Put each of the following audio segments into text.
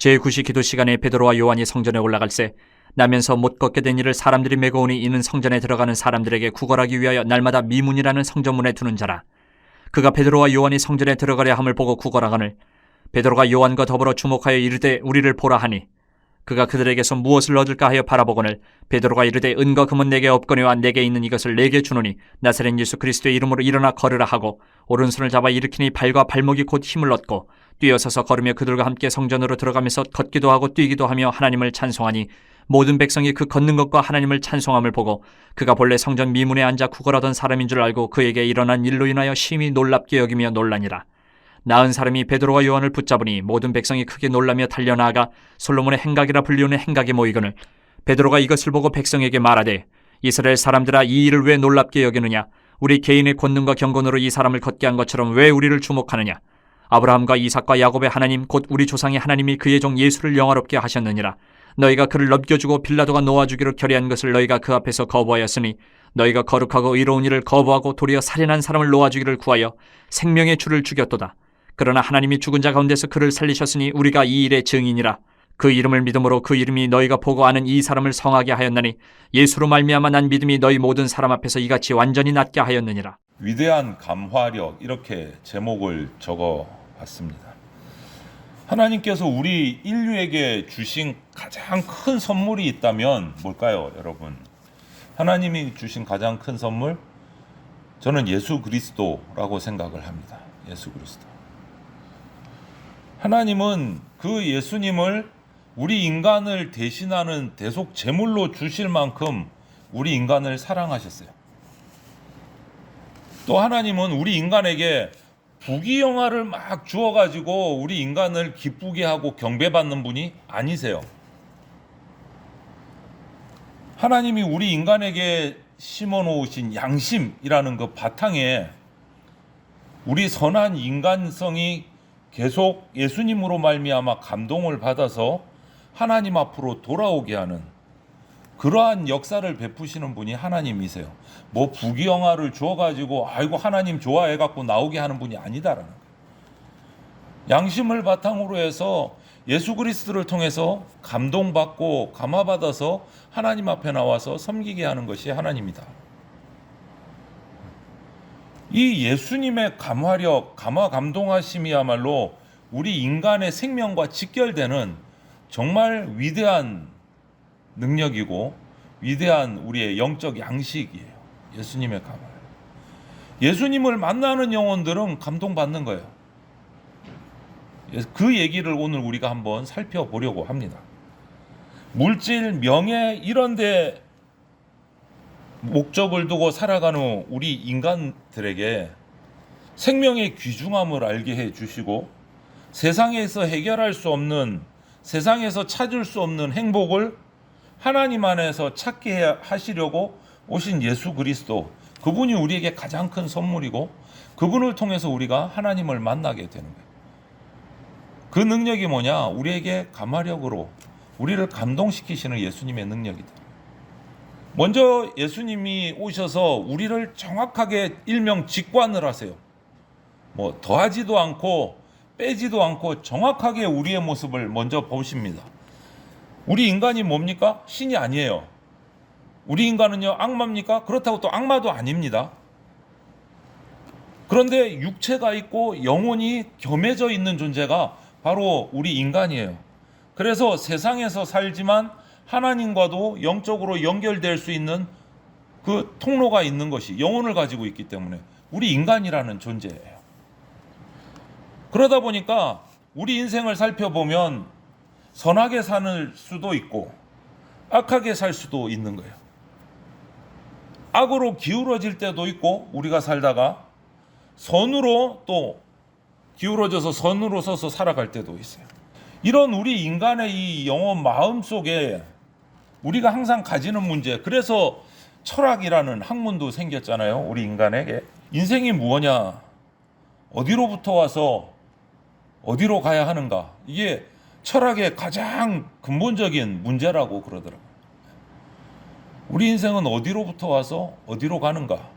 제9시 기도 시간에 베드로와 요한이 성전에 올라갈새 나면서 못 걷게 된 이를 사람들이 메고 오니 이는 성전에 들어가는 사람들에게 구걸하기 위하여 날마다 미문이라는 성전문에 두는 자라. 그가 베드로와 요한이 성전에 들어가려 함을 보고 구걸하거늘 베드로가 요한과 더불어 주목하여 이르되 우리를 보라 하니 그가 그들에게서 무엇을 얻을까 하여 바라보거늘 베드로가 이르되 은과 금은 내게 없거니와 내게 있는 이것을 내게 주노니 나사렛 예수 그리스도의 이름으로 일어나 걸으라 하고 오른손을 잡아 일으키니 발과 발목이 곧 힘을 얻고 뛰어서서 걸으며 그들과 함께 성전으로 들어가면서 걷기도 하고 뛰기도 하며 하나님을 찬송하니 모든 백성이 그 걷는 것과 하나님을 찬송함을 보고 그가 본래 성전 미문에 앉아 구걸하던 사람인 줄 알고 그에게 일어난 일로 인하여 심히 놀랍게 여기며 놀라니라. 나은 사람이 베드로와 요한을 붙잡으니 모든 백성이 크게 놀라며 달려나아가 솔로몬의 행각이라 불리우는 행각에 모이거늘 베드로가 이것을 보고 백성에게 말하되 이스라엘 사람들아 이 일을 왜 놀랍게 여기느냐? 우리 개인의 권능과 경건으로 이 사람을 걷게 한 것처럼 왜 우리를 주목하느냐? 아브라함과 이삭과 야곱의 하나님 곧 우리 조상의 하나님이 그의 종 예수를 영화롭게 하셨느니라. 너희가 그를 넘겨주고 빌라도가 놓아주기로 결의한 것을 너희가 그 앞에서 거부하였으니 너희가 거룩하고 의로운 일을 거부하고 도리어 살인한 사람을 놓아주기를 구하여 생명의 주를 죽였도다. 그러나 하나님이 죽은 자 가운데서 그를 살리셨으니 우리가 이 일의 증인이라. 그 이름을 믿음으로 그 이름이 너희가 보고 아는 이 사람을 성하게 하였나니 예수로 말미암아 난 믿음이 너희 모든 사람 앞에서 이같이 완전히 낫게 하였느니라. 위대한 감화력, 이렇게 제목을 적어봤습니다. 하나님께서 우리 인류에게 주신 가장 큰 선물이 있다면 뭘까요, 여러분? 하나님이 주신 가장 큰 선물? 저는 예수 그리스도라고 생각을 합니다. 예수 그리스도. 하나님은 그 예수님을 우리 인간을 대신하는 대속 제물로 주실 만큼 우리 인간을 사랑하셨어요. 또 하나님은 우리 인간에게 부귀영화를 막 주어가지고 우리 인간을 기쁘게 하고 경배받는 분이 아니세요. 하나님이 우리 인간에게 심어놓으신 양심이라는 그 바탕에 우리 선한 인간성이 계속 예수님으로 말미암아 감동을 받아서 하나님 앞으로 돌아오게 하는 그러한 역사를 베푸시는 분이 하나님이세요. 뭐 부귀영화를 주어가지고 아이고 하나님 좋아해갖고 나오게 하는 분이 아니다라는 거예요. 양심을 바탕으로 해서 예수 그리스도를 통해서 감동받고 감화받아서 하나님 앞에 나와서 섬기게 하는 것이 하나님이다. 이 예수님의 감화력, 감화 감동하심이야말로 우리 인간의 생명과 직결되는 정말 위대한 능력이고 위대한 우리의 영적 양식이에요. 예수님의 감화. 예수님을 만나는 영혼들은 감동받는 거예요. 그 얘기를 오늘 우리가 한번 살펴보려고 합니다. 물질, 명예 이런 데 목적을 두고 살아가는 우리 인간들에게 생명의 귀중함을 알게 해주시고 세상에서 해결할 수 없는, 세상에서 찾을 수 없는 행복을 하나님 안에서 찾게 하시려고 오신 예수 그리스도, 그분이 우리에게 가장 큰 선물이고 그분을 통해서 우리가 하나님을 만나게 되는 거예요. 그 능력이 뭐냐? 우리에게 감화력으로 우리를 감동시키시는 예수님의 능력이다. 먼저 예수님이 오셔서 우리를 정확하게 일명 직관을 하세요. 뭐 더하지도 않고 빼지도 않고 정확하게 우리의 모습을 먼저 보십니다. 우리 인간이 뭡니까? 신이 아니에요. 우리 인간은요, 악마입니까? 그렇다고 또 악마도 아닙니다. 그런데 육체가 있고 영혼이 겸해져 있는 존재가 바로 우리 인간이에요. 그래서 세상에서 살지만 하나님과도 영적으로 연결될 수 있는 그 통로가 있는 것이 영혼을 가지고 있기 때문에 우리 인간이라는 존재예요. 그러다 보니까 우리 인생을 살펴보면 선하게 살 수도 있고 악하게 살 수도 있는 거예요. 악으로 기울어질 때도 있고 우리가 살다가 선으로 또 기울어져서 선으로 서서 살아갈 때도 있어요. 이런 우리 인간의 이 영혼 마음 속에 우리가 항상 가지는 문제, 그래서 철학이라는 학문도 생겼잖아요. 우리 인간에게 인생이 무엇냐, 어디로부터 와서 어디로 가야 하는가, 이게 철학의 가장 근본적인 문제라고 그러더라고요. 우리 인생은 어디로부터 와서 어디로 가는가,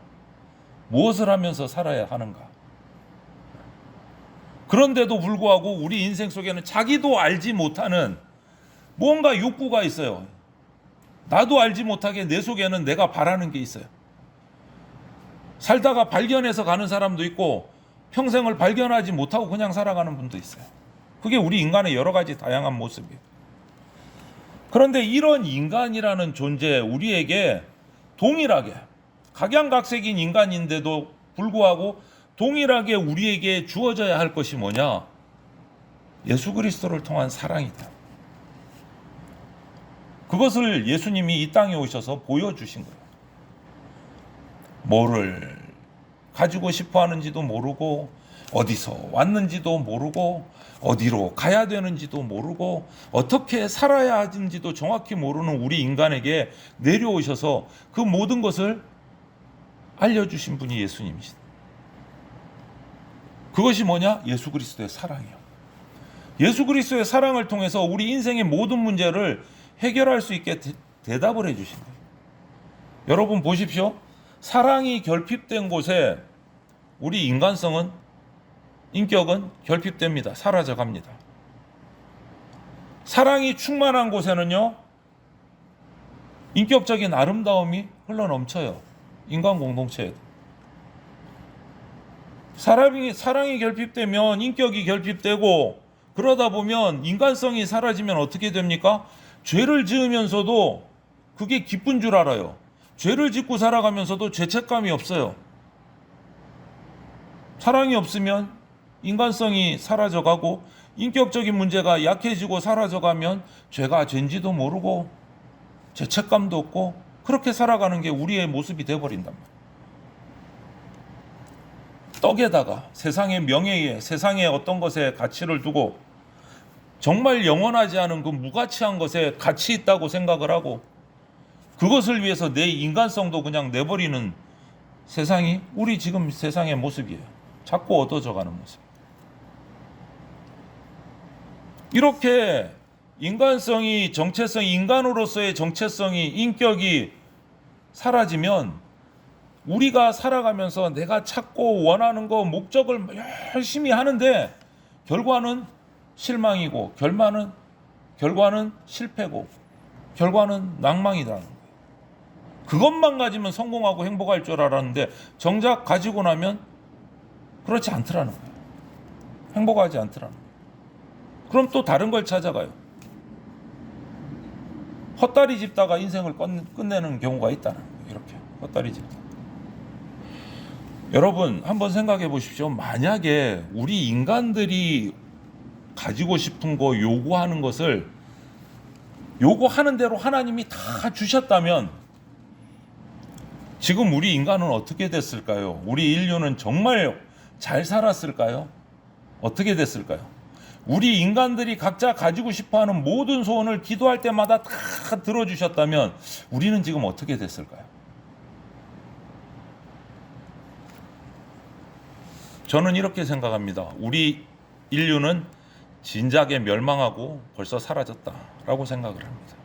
무엇을 하면서 살아야 하는가. 그런데도 불구하고 우리 인생 속에는 자기도 알지 못하는 뭔가 욕구가 있어요. 나도 알지 못하게 내 속에는 내가 바라는 게 있어요. 살다가 발견해서 가는 사람도 있고 평생을 발견하지 못하고 그냥 살아가는 분도 있어요. 그게 우리 인간의 여러 가지 다양한 모습이에요. 그런데 이런 인간이라는 존재, 우리에게 동일하게 각양각색인 인간인데도 불구하고 동일하게 우리에게 주어져야 할 것이 뭐냐? 예수 그리스도를 통한 사랑이다. 그것을 예수님이 이 땅에 오셔서 보여주신 거예요. 뭐를 가지고 싶어 하는지도 모르고, 어디서 왔는지도 모르고, 어디로 가야 되는지도 모르고, 어떻게 살아야 하는지도 정확히 모르는 우리 인간에게 내려오셔서 그 모든 것을 알려주신 분이 예수님이시다. 그것이 뭐냐? 예수 그리스도의 사랑이에요. 예수 그리스도의 사랑을 통해서 우리 인생의 모든 문제를 해결할 수 있게 대답을 해주신 거예요. 여러분 보십시오. 사랑이 결핍된 곳에 우리 인간성은, 인격은 결핍됩니다. 사라져갑니다. 사랑이 충만한 곳에는요, 인격적인 아름다움이 흘러넘쳐요. 인간 공동체에. 사랑이 결핍되면 인격이 결핍되고, 그러다 보면 인간성이 사라지면 어떻게 됩니까? 죄를 지으면서도 그게 기쁜 줄 알아요. 죄를 짓고 살아가면서도 죄책감이 없어요. 사랑이 없으면 인간성이 사라져가고, 인격적인 문제가 약해지고 사라져가면 죄가 죄인지도 모르고 죄책감도 없고, 그렇게 살아가는 게 우리의 모습이 되어버린단 말이에요. 떡에다가 세상의 명예에, 세상의 어떤 것에 가치를 두고 정말 영원하지 않은 그 무가치한 것에 가치 있다고 생각을 하고, 그것을 위해서 내 인간성도 그냥 내버리는 세상이 우리 지금 세상의 모습이에요. 자꾸 얻어져가는 모습. 이렇게 인간성이, 정체성이, 인간으로서의 정체성이, 인격이 사라지면 우리가 살아가면서 내가 찾고 원하는 거, 목적을 열심히 하는데 결과는 실망이고, 결과는 실패고, 결과는 낭망이라는 거예요. 그것만 가지면 성공하고 행복할 줄 알았는데 정작 가지고 나면 그렇지 않더라는 거예요. 행복하지 않더라는 거예요. 그럼 또 다른 걸 찾아가요. 헛다리 짚다가 인생을 끝내는 경우가 있다는 거예요. 이렇게 헛다리 짚다. 여러분 한번 생각해 보십시오. 만약에 우리 인간들이 가지고 싶은 거, 요구하는 것을 요구하는 대로 하나님이 다 주셨다면 지금 우리 인간은 어떻게 됐을까요? 우리 인류는 정말 잘 살았을까요? 어떻게 됐을까요? 우리 인간들이 각자 가지고 싶어하는 모든 소원을 기도할 때마다 다 들어주셨다면 우리는 지금 어떻게 됐을까요? 저는 이렇게 생각합니다. 우리 인류는 진작에 멸망하고 벌써 사라졌다라고 생각을 합니다.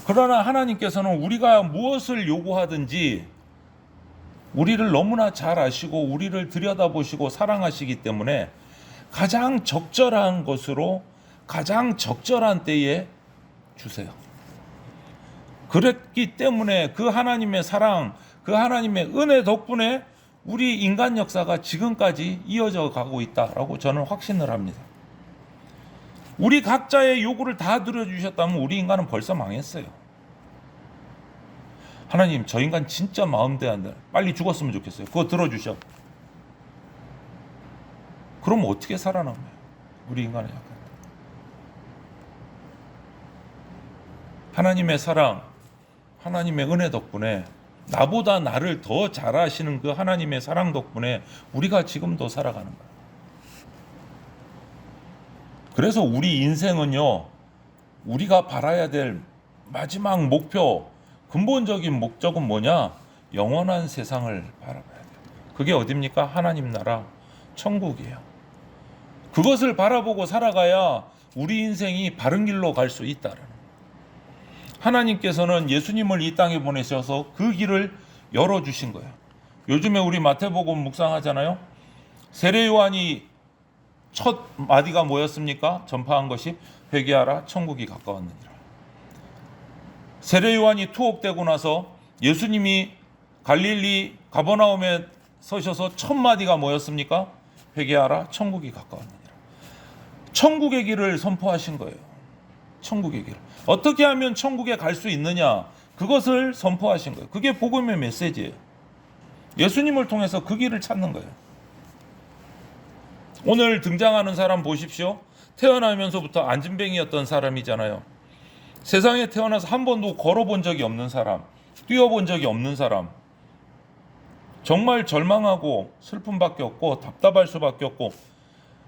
그러나 하나님께서는 우리가 무엇을 요구하든지 우리를 너무나 잘 아시고 우리를 들여다보시고 사랑하시기 때문에 가장 적절한 것으로 가장 적절한 때에 주세요. 그랬기 때문에 그 하나님의 사랑, 그 하나님의 은혜 덕분에 우리 인간 역사가 지금까지 이어져 가고 있다라고 저는 확신을 합니다. 우리 각자의 요구를 다 들어주셨다면 우리 인간은 벌써 망했어요. 하나님, 저 인간 진짜 마음대로 안 돼. 빨리 죽었으면 좋겠어요. 그거 들어주셔. 그럼 어떻게 살아남아요? 우리 인간은 약간. 하나님의 사랑, 하나님의 은혜 덕분에 나보다 나를 더 잘 아시는 그 하나님의 사랑 덕분에 우리가 지금도 살아가는 거예요. 그래서 우리 인생은요, 우리가 바라야 될 마지막 목표, 근본적인 목적은 뭐냐? 영원한 세상을 바라봐야 돼요. 그게 어딥니까? 하나님 나라, 천국이에요. 그것을 바라보고 살아가야 우리 인생이 바른 길로 갈 수 있다는 거예요. 하나님께서는 예수님을 이 땅에 보내셔서 그 길을 열어주신 거예요. 요즘에 우리 마태복음 묵상하잖아요. 세례 요한이 첫 마디가 뭐였습니까? 전파한 것이 회개하라 천국이 가까웠느니라. 세례 요한이 투옥되고 나서 예수님이 갈릴리 가버나움에 서셔서 첫 마디가 뭐였습니까? 회개하라 천국이 가까웠느니라. 천국의 길을 선포하신 거예요. 천국의 길. 어떻게 하면 천국에 갈 수 있느냐? 그것을 선포하신 거예요. 그게 복음의 메시지예요. 예수님을 통해서 그 길을 찾는 거예요. 오늘 등장하는 사람 보십시오. 태어나면서부터 안진뱅이였던 사람이잖아요. 세상에 태어나서 한 번도 걸어본 적이 없는 사람, 뛰어본 적이 없는 사람, 정말 절망하고 슬픔밖에 없고 답답할 수밖에 없고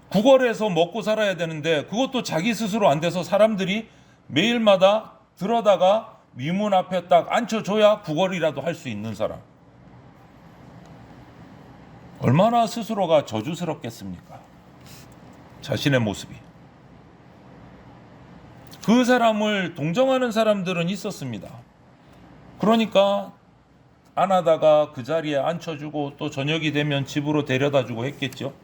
구걸해서 먹고 살아야 되는데 그것도 자기 스스로 안 돼서 사람들이 매일마다 들어다가 위문 앞에 딱 앉혀줘야 구걸이라도 할 수 있는 사람. 얼마나 스스로가 저주스럽겠습니까? 자신의 모습이. 그 사람을 동정하는 사람들은 있었습니다. 그러니까 안아다가 그 자리에 앉혀주고 또 저녁이 되면 집으로 데려다주고 했겠죠.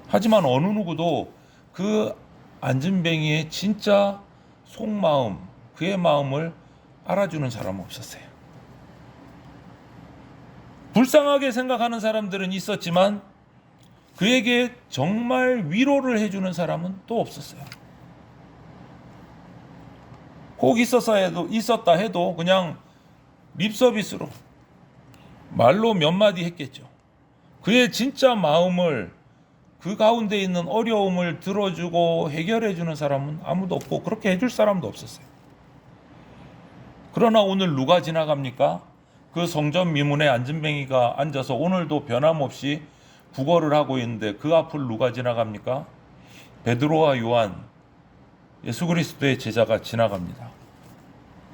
하지만 어느 누구도 그 안진뱅이의 진짜 속마음, 그의 마음을 알아주는 사람은 없었어요. 불쌍하게 생각하는 사람들은 있었지만 그에게 정말 위로를 해주는 사람은 또 없었어요. 꼭 있었다 해도 그냥 립서비스로 말로 몇 마디 했겠죠. 그의 진짜 마음을, 그 가운데 있는 어려움을 들어주고 해결해주는 사람은 아무도 없고 그렇게 해줄 사람도 없었어요. 그러나 오늘 누가 지나갑니까? 그 성전 미문에 안진뱅이가 앉아서 오늘도 변함없이 구걸을 하고 있는데 그 앞을 누가 지나갑니까? 베드로와 요한, 예수 그리스도의 제자가 지나갑니다.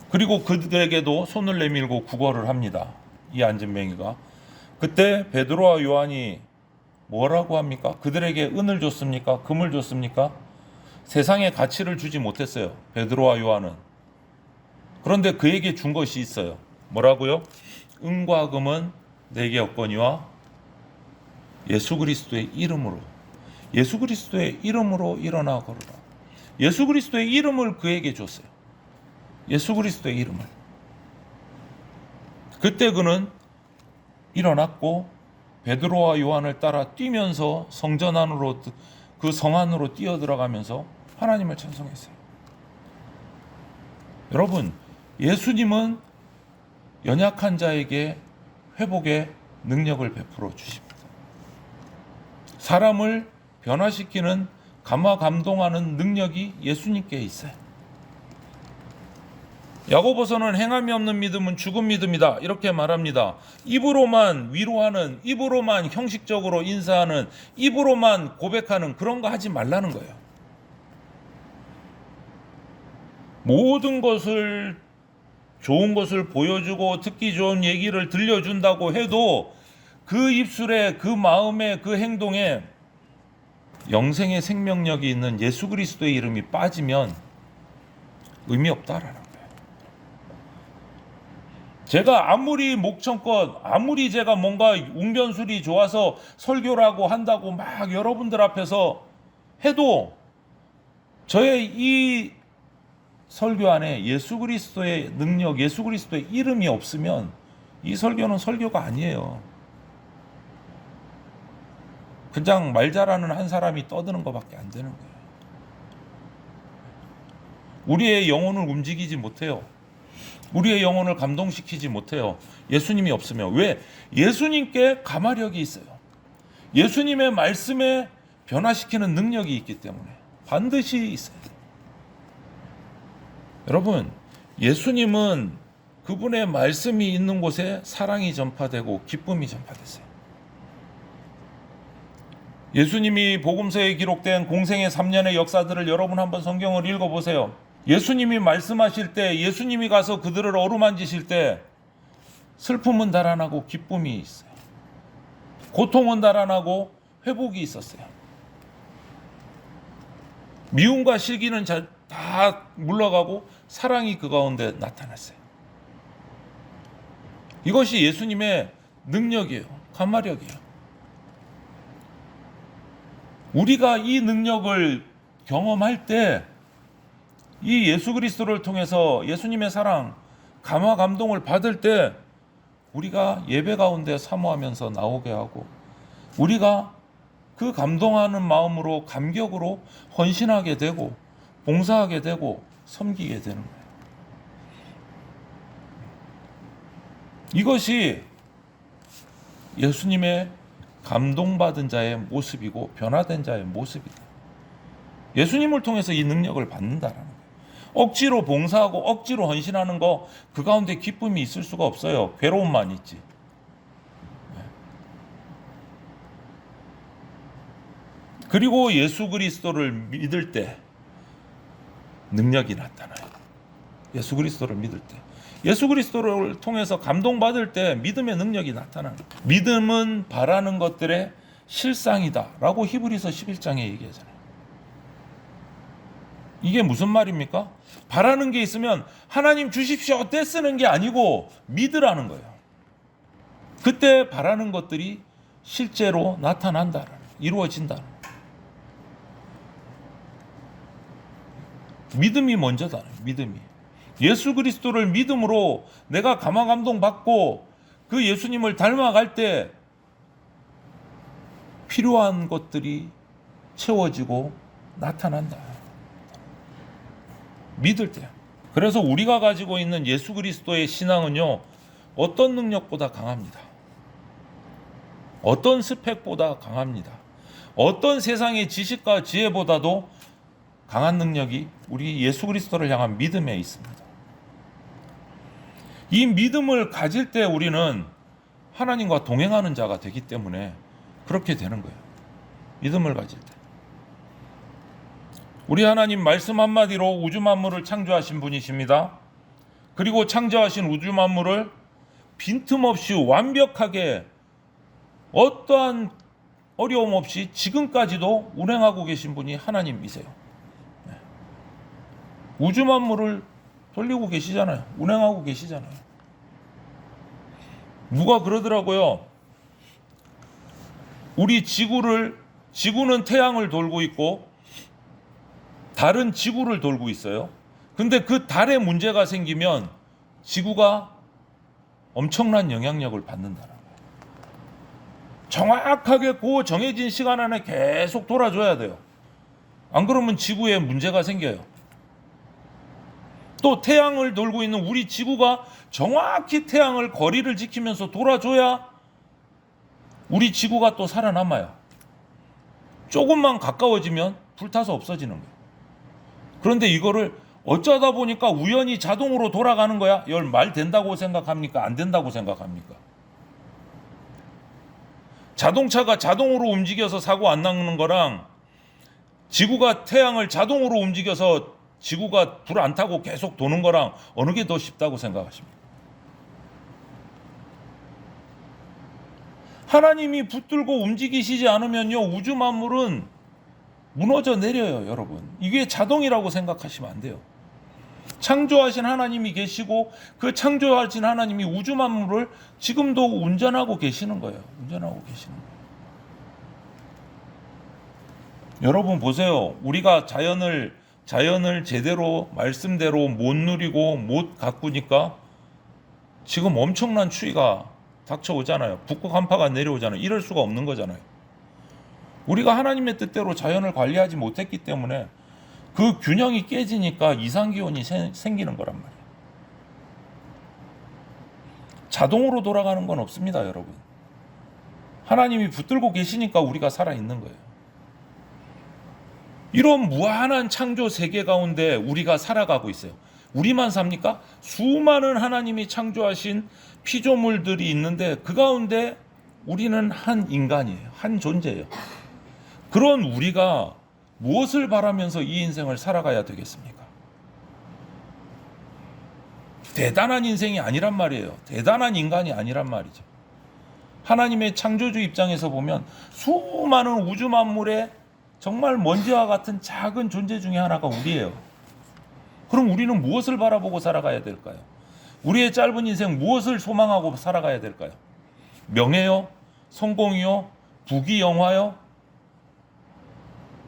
그리고 그들에게도 손을 내밀고 구걸을 합니다. 이 안진뱅이가. 그때 베드로와 요한이 뭐라고 합니까? 그들에게 은을 줬습니까? 금을 줬습니까? 세상에 가치를 주지 못했어요. 베드로와 요한은. 그런데 그에게 준 것이 있어요. 뭐라고요? 은과 금은 내게 없거니와 예수 그리스도의 이름으로, 예수 그리스도의 이름으로 일어나 걸으라. 예수 그리스도의 이름을 그에게 줬어요. 예수 그리스도의 이름을. 그때 그는 일어났고 베드로와 요한을 따라 뛰면서 성전 안으로, 그 성 안으로 뛰어 들어가면서 하나님을 찬송했어요. 여러분, 예수님은 연약한 자에게 회복의 능력을 베풀어 주십니다. 사람을 변화시키는, 감화 감동하는 능력이 예수님께 있어요. 야고보서는 행함이 없는 믿음은 죽은 믿음이다 이렇게 말합니다. 입으로만 위로하는, 입으로만 형식적으로 인사하는, 입으로만 고백하는 그런 거 하지 말라는 거예요. 모든 것을, 좋은 것을 보여주고 듣기 좋은 얘기를 들려준다고 해도 그 입술에, 그 마음에, 그 행동에 영생의 생명력이 있는 예수 그리스도의 이름이 빠지면 의미 없다라는 거예요. 제가 아무리 목청껏, 아무리 제가 뭔가 웅변술이 좋아서 설교라고 한다고 막 여러분들 앞에서 해도 저의 이 설교 안에 예수 그리스도의 능력, 예수 그리스도의 이름이 없으면 이 설교는 설교가 아니에요. 그냥 말 잘하는 한 사람이 떠드는 것밖에 안 되는 거예요. 우리의 영혼을 움직이지 못해요. 우리의 영혼을 감동시키지 못해요. 예수님이 없으면. 왜? 예수님께 가마력이 있어요. 예수님의 말씀에 변화시키는 능력이 있기 때문에 반드시 있어요. 여러분, 예수님은 그분의 말씀이 있는 곳에 사랑이 전파되고 기쁨이 전파됐어요. 예수님이 복음서에 기록된 공생의 3년의 역사들을 여러분 한번 성경을 읽어보세요. 예수님이 말씀하실 때, 예수님이 가서 그들을 어루만지실 때 슬픔은 달아나고 기쁨이 있어요. 고통은 달아나고 회복이 있었어요. 미움과 시기는 다 물러가고 사랑이 그 가운데 나타났어요. 이것이 예수님의 능력이에요. 감화력이에요. 우리가 이 능력을 경험할 때 이 예수 그리스도를 통해서 예수님의 사랑, 감화 감동을 받을 때 우리가 예배 가운데 사모하면서 나오게 하고 우리가 그 감동하는 마음으로 감격으로 헌신하게 되고 봉사하게 되고 섬기게 되는 거예요. 이것이 예수님의 감동받은 자의 모습이고 변화된 자의 모습이다. 예수님을 통해서 이 능력을 받는다라는 거예요. 억지로 봉사하고 억지로 헌신하는 거 그 가운데 기쁨이 있을 수가 없어요. 괴로움만 있지. 그리고 예수 그리스도를 믿을 때 능력이 나타나요. 예수 그리스도를 믿을 때. 예수 그리스도를 통해서 감동받을 때 믿음의 능력이 나타나는 거예요. 믿음은 바라는 것들의 실상이다 라고 히브리서 11장에 얘기하잖아요. 이게 무슨 말입니까? 바라는 게 있으면 하나님 주십시오 떼쓰는 게 아니고 믿으라는 거예요. 그때 바라는 것들이 실제로 나타난다, 이루어진다. 믿음이 먼저다. 믿음이. 예수 그리스도를 믿음으로 내가 감화 감동 받고 그 예수님을 닮아갈 때 필요한 것들이 채워지고 나타난다. 믿을 때. 그래서 우리가 가지고 있는 예수 그리스도의 신앙은요, 어떤 능력보다 강합니다. 어떤 스펙보다 강합니다. 어떤 세상의 지식과 지혜보다도 강한 능력이 우리 예수 그리스도를 향한 믿음에 있습니다. 이 믿음을 가질 때 우리는 하나님과 동행하는 자가 되기 때문에 그렇게 되는 거예요. 믿음을 가질 때. 우리 하나님 말씀 한마디로 우주 만물을 창조하신 분이십니다. 그리고 창조하신 우주 만물을 빈틈없이 완벽하게 어떠한 어려움 없이 지금까지도 운행하고 계신 분이 하나님이세요. 우주 만물을 돌리고 계시잖아요. 운행하고 계시잖아요. 누가 그러더라고요. 우리 지구는 태양을 돌고 있고 달은 지구를 돌고 있어요. 근데 그 달에 문제가 생기면 지구가 엄청난 영향력을 받는다는 거예요. 정확하게 그 정해진 시간 안에 계속 돌아줘야 돼요. 안 그러면 지구에 문제가 생겨요. 또 태양을 돌고 있는 우리 지구가 정확히 태양을 거리를 지키면서 돌아줘야 우리 지구가 또 살아남아요. 조금만 가까워지면 불타서 없어지는 거예요. 그런데 이거를 어쩌다 보니까 우연히 자동으로 돌아가는 거야? 이걸 말 된다고 생각합니까? 안 된다고 생각합니까? 자동차가 자동으로 움직여서 사고 안 나는 거랑 지구가 태양을 자동으로 움직여서 지구가 불 안 타고 계속 도는 거랑 어느 게 더 쉽다고 생각하십니까? 하나님이 붙들고 움직이시지 않으면요, 우주 만물은 무너져 내려요, 여러분. 이게 자동이라고 생각하시면 안 돼요. 창조하신 하나님이 계시고 그 창조하신 하나님이 우주 만물을 지금도 운전하고 계시는 거예요. 운전하고 계시는 거예요. 여러분 보세요. 우리가 자연을 제대로 말씀대로 못 누리고 못 가꾸니까 지금 엄청난 추위가 닥쳐오잖아요. 북극 한파가 내려오잖아요. 이럴 수가 없는 거잖아요. 우리가 하나님의 뜻대로 자연을 관리하지 못했기 때문에 그 균형이 깨지니까 이상기온이 생기는 거란 말이에요. 자동으로 돌아가는 건 없습니다, 여러분. 하나님이 붙들고 계시니까 우리가 살아있는 거예요. 이런 무한한 창조 세계 가운데 우리가 살아가고 있어요. 우리만 삽니까? 수많은 하나님이 창조하신 피조물들이 있는데 그 가운데 우리는 한 인간이에요. 한 존재예요. 그런 우리가 무엇을 바라면서 이 인생을 살아가야 되겠습니까? 대단한 인생이 아니란 말이에요. 대단한 인간이 아니란 말이죠. 하나님의 창조주 입장에서 보면 수많은 우주 만물의 정말 먼지와 같은 작은 존재 중에 하나가 우리예요. 그럼 우리는 무엇을 바라보고 살아가야 될까요? 우리의 짧은 인생 무엇을 소망하고 살아가야 될까요? 명예요? 성공이요? 부귀 영화요?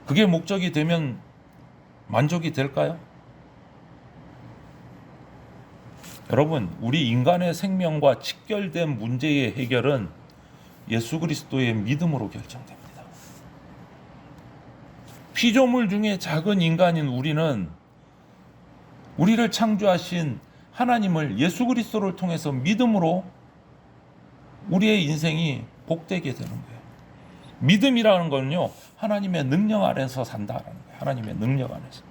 그게 목적이 되면 만족이 될까요? 여러분, 우리 인간의 생명과 직결된 문제의 해결은 예수 그리스도의 믿음으로 결정됩니다. 피조물 중에 작은 인간인 우리는 우리를 창조하신 하나님을 예수 그리스도를 통해서 믿음으로 우리의 인생이 복되게 되는 거예요. 믿음이라는 거는요, 하나님의 능력 안에서 산다라는 거예요. 하나님의 능력 안에서.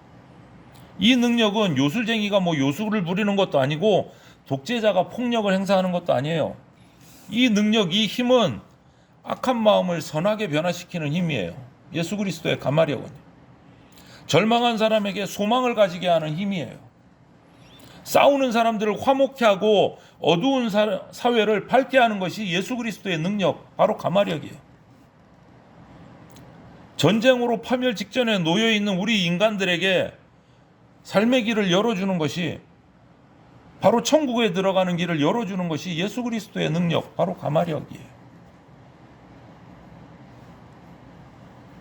이 능력은 요술쟁이가 요술을 부리는 것도 아니고 독재자가 폭력을 행사하는 것도 아니에요. 이 능력, 이 힘은 악한 마음을 선하게 변화시키는 힘이에요. 예수 그리스도의 가마력은요. 절망한 사람에게 소망을 가지게 하는 힘이에요. 싸우는 사람들을 화목케 하고 어두운 사회를 밝게 하는 것이 예수 그리스도의 능력, 바로 가마력이에요. 전쟁으로 파멸 직전에 놓여 있는 우리 인간들에게 삶의 길을 열어주는 것이, 바로 천국에 들어가는 길을 열어주는 것이 예수 그리스도의 능력, 바로 가마력이에요.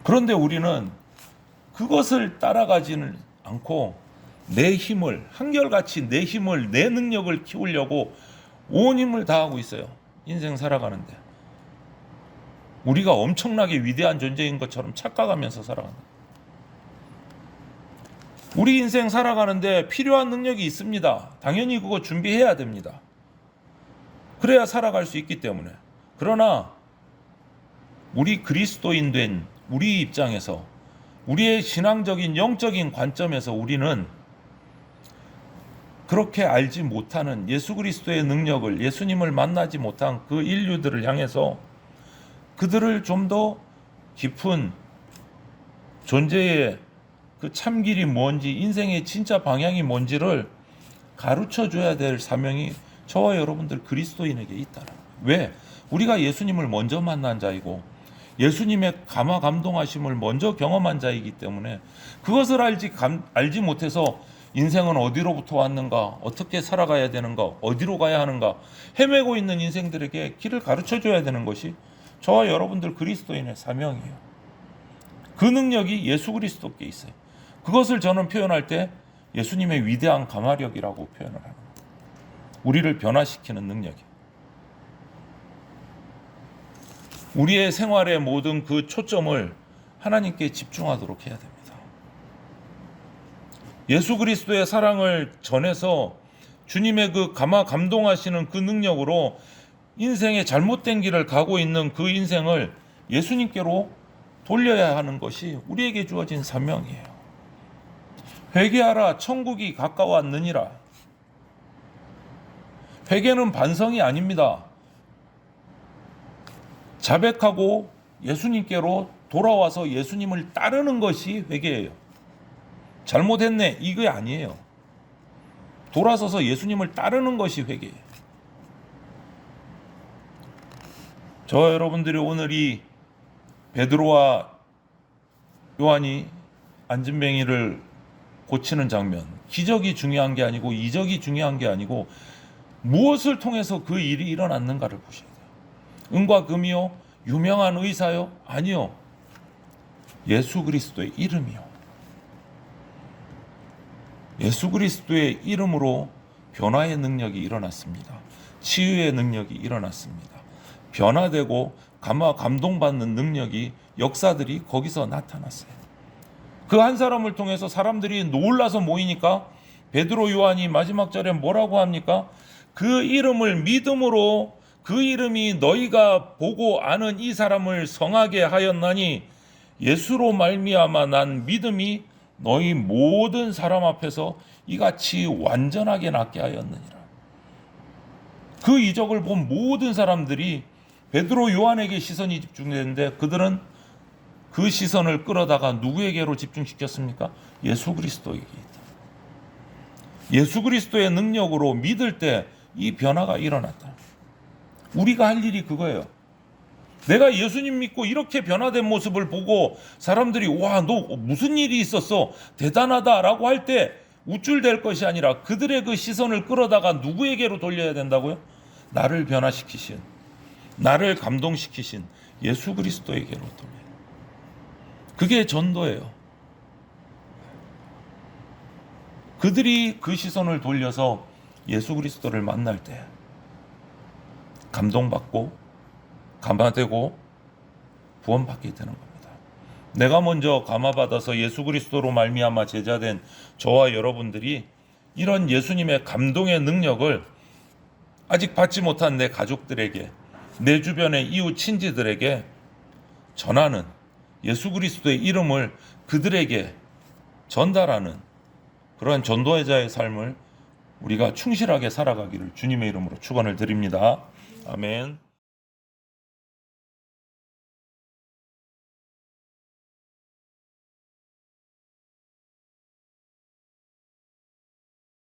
그런데 우리는 그것을 따라가지는 않고 내 힘을, 한결같이 내 힘을, 내 능력을 키우려고 온 힘을 다하고 있어요. 인생 살아가는데. 우리가 엄청나게 위대한 존재인 것처럼 착각하면서 살아간다. 우리 인생 살아가는데 필요한 능력이 있습니다. 당연히 그거 준비해야 됩니다. 그래야 살아갈 수 있기 때문에. 그러나 우리 그리스도인 된 우리 입장에서, 우리의 신앙적인 영적인 관점에서 우리는 그렇게 알지 못하는 예수 그리스도의 능력을, 예수님을 만나지 못한 그 인류들을 향해서 그들을 좀 더 깊은 존재의 그 참길이 뭔지, 인생의 진짜 방향이 뭔지를 가르쳐 줘야 될 사명이 저와 여러분들 그리스도인에게 있다라. 왜? 우리가 예수님을 먼저 만난 자이고 예수님의 감화 감동하심을 먼저 경험한 자이기 때문에 그것을 알지 못해서 인생은 어디로부터 왔는가, 어떻게 살아가야 되는가, 어디로 가야 하는가 헤매고 있는 인생들에게 길을 가르쳐 줘야 되는 것이 저와 여러분들 그리스도인의 사명이에요. 그 능력이 예수 그리스도께 있어요. 그것을 저는 표현할 때 예수님의 위대한 가마력이라고 표현을 합니다. 우리를 변화시키는 능력이에요. 우리의 생활의 모든 그 초점을 하나님께 집중하도록 해야 됩니다. 예수 그리스도의 사랑을 전해서 주님의 그 감동하시는 그 능력으로 인생의 잘못된 길을 가고 있는 그 인생을 예수님께로 돌려야 하는 것이 우리에게 주어진 사명이에요. 회개하라, 천국이 가까웠느니라. 회개는 반성이 아닙니다. 자백하고 예수님께로 돌아와서 예수님을 따르는 것이 회개예요. 잘못했네, 이게 아니에요. 돌아서서 예수님을 따르는 것이 회개예요. 저와 여러분들이 오늘 이 베드로와 요한이 안진뱅이를 고치는 장면, 기적이 중요한 게 아니고 이적이 중요한 게 아니고 무엇을 통해서 그 일이 일어났는가를 보셔야 돼요. 은과 금이요? 유명한 의사요? 아니요. 예수 그리스도의 이름이요. 예수 그리스도의 이름으로 변화의 능력이 일어났습니다. 치유의 능력이 일어났습니다. 변화되고 감동받는 능력이, 역사들이 거기서 나타났어요. 그 한 사람을 통해서 사람들이 놀라서 모이니까 베드로 요한이 마지막 절에 뭐라고 합니까? 그 이름을 믿음으로, 그 이름이 너희가 보고 아는 이 사람을 성하게 하였나니 예수로 말미암아 난 믿음이 너희 모든 사람 앞에서 이같이 완전하게 낫게 하였느니라. 그 이적을 본 모든 사람들이 베드로 요한에게 시선이 집중되는데 그들은 그 시선을 끌어다가 누구에게로 집중시켰습니까? 예수 그리스도에게 있다. 예수 그리스도의 능력으로 믿을 때 이 변화가 일어났다. 우리가 할 일이 그거예요. 내가 예수님 믿고 이렇게 변화된 모습을 보고 사람들이 와, 너 무슨 일이 있었어? 대단하다라고 할 때 우쭐댈 것이 아니라 그들의 그 시선을 끌어다가 누구에게로 돌려야 된다고요? 나를 변화시키신 나를 감동시키신 예수 그리스도에게로 돌려요. 그게 전도예요. 그들이 그 시선을 돌려서 예수 그리스도를 만날 때 감동받고 감화되고 구원받게 되는 겁니다. 내가 먼저 감화받아서 예수 그리스도로 말미암아 제자된 저와 여러분들이 이런 예수님의 감동의 능력을 아직 받지 못한 내 가족들에게, 내 주변의 이웃 친지들에게 전하는, 예수 그리스도의 이름을 그들에게 전달하는 그러한 전도자의 삶을 우리가 충실하게 살아가기를 주님의 이름으로 축원을 드립니다. 아멘.